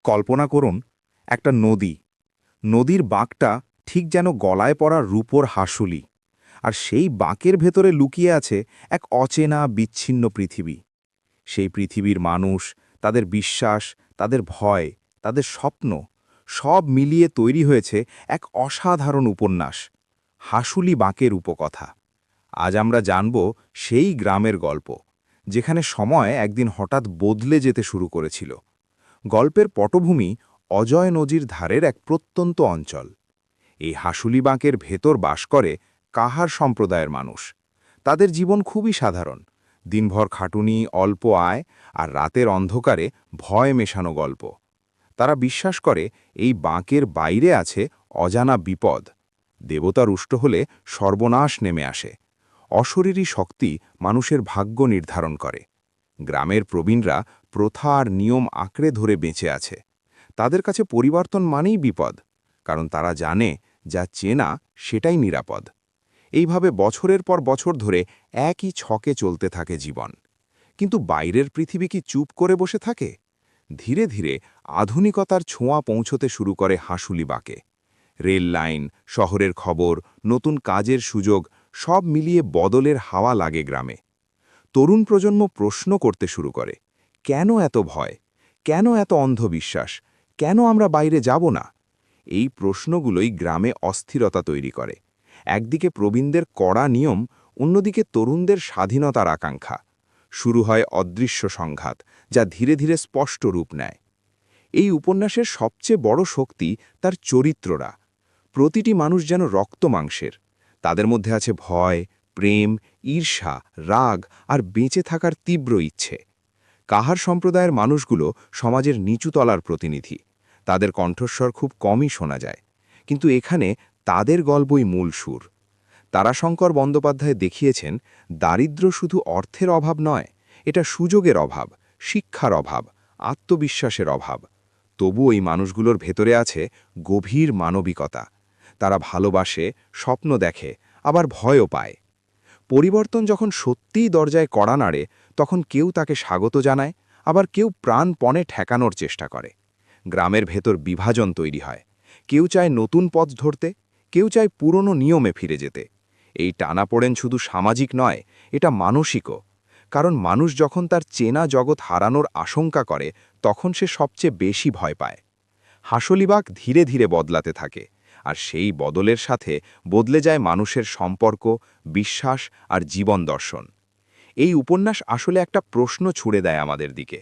কল্পনা করুন একটা নদী। নদীর বাঁকটা ঠিক যেন গলায় পড়া রূপোর হাসুলি, আর সেই বাঁকের ভেতরে লুকিয়ে আছে এক অচেনা বিচ্ছিন্ন পৃথিবী। সেই পৃথিবীর মানুষ, তাদের বিশ্বাস, তাদের ভয়, তাদের স্বপ্ন, সব মিলিয়ে তৈরি হয়েছে এক অসাধারণ উপন্যাস, হাসুলি বাঁকের উপকথা। আজ আমরা জানব সেই গ্রামের গল্প, যেখানে সময় একদিন হঠাৎ বদলে যেতে শুরু করেছিল। গল্পের পটভূমি অজয় নদীর ধারের এক প্রত্যন্ত অঞ্চল। এই হাসুলি বাঁকের ভেতর বাস করে কাহার সম্প্রদায়ের মানুষ। তাদের জীবন খুবই সাধারণ, দিনভর খাটুনি, অল্প আয়, আর রাতের অন্ধকারে ভয় মেশানো গল্প। তারা বিশ্বাস করে এই বাঁকের বাইরে আছে অজানা বিপদ। দেবতা রুষ্ট হলে সর্বনাশ নেমে আসে। অশরীরী শক্তি মানুষের ভাগ্য নির্ধারণ করে। গ্রামের প্রবীণরা প্রথা আর নিয়ম আঁকড়ে ধরে বেঁচে আছে। তাদের কাছে পরিবর্তন মানেই বিপদ, কারণ তারা জানে যা চেনা সেটাই নিরাপদ। এইভাবে বছরের পর বছর ধরে একই ছকে চলতে থাকে জীবন। কিন্তু বাইরের পৃথিবী কি চুপ করে বসে থাকে? ধীরে ধীরে আধুনিকতার ছোঁয়া পৌঁছতে শুরু করে হাসুলি বাঁকে। রেল লাইন, শহরের খবর, নতুন কাজের সুযোগ, সব মিলিয়ে বদলের হাওয়া লাগে গ্রামে। তরুণ প্রজন্ম প্রশ্ন করতে শুরু করে, কেন এত ভয়, কেন এত অন্ধবিশ্বাস, কেন আমরা বাইরে যাব না? এই প্রশ্নগুলোই গ্রামে অস্থিরতা তৈরি করে। একদিকে প্রবীণদের কড়া নিয়ম, অন্যদিকে তরুণদের স্বাধীনতার আকাঙ্ক্ষা। শুরু হয় অদৃশ্য সংঘাত, যা ধীরে ধীরে স্পষ্ট রূপ নেয়। এই উপন্যাসের সবচেয়ে বড় শক্তি তার চরিত্ররা। প্রতিটি মানুষ যেন রক্ত মাংসের। তাদের মধ্যে আছে ভয়, প্রেম, ঈর্ষা, রাগ আর বেঁচে থাকার তীব্র ইচ্ছে। কাহার সম্প্রদায়ের মানুষগুলো সমাজের নিচু তলার প্রতিনিধি। তাদের কণ্ঠস্বর খুব কমই শোনা যায়, কিন্তু এখানে তাদের গল্পই মূল সুর। তারাশঙ্কর বন্দ্যোপাধ্যায় দেখিয়েছেন, দারিদ্র্য শুধু অর্থের অভাব নয়, এটা সুযোগের অভাব, শিক্ষার অভাব, আত্মবিশ্বাসের অভাব। তবু এই মানুষগুলোর ভেতরে আছে গভীর মানবিকতা। তারা ভালোবাসে, স্বপ্ন দেখে, আবার ভয়ও পায়। পরিবর্তন যখন সত্যিই দরজায় কড়া নাড়ে, তখন কেউ তাকে স্বাগত জানায়, আবার কেউ প্রাণপণে ঠেকানোর চেষ্টা করে। গ্রামের ভেতর বিভাজন তৈরি হয়। কেউ চায় নতুন পথ ধরতে, কেউ চায় পুরনো নিয়মে ফিরে যেতে। এই টানাপোড়েন শুধু সামাজিক নয়, এটা মানসিকও। কারণ মানুষ যখন তার চেনা জগৎ হারানোর আশঙ্কা করে, তখন সে সবচেয়ে বেশি ভয় পায়। হাসলিবাগ ধীরে ধীরে বদলাতে থাকে, আর সেই বদলের সাথে বদলে যায় মানুষের সম্পর্ক, বিশ্বাস আর জীবন দর্শন। এই উপন্যাস আসলে একটা প্রশ্ন ছুড়ে দেয় আমাদের দিকে।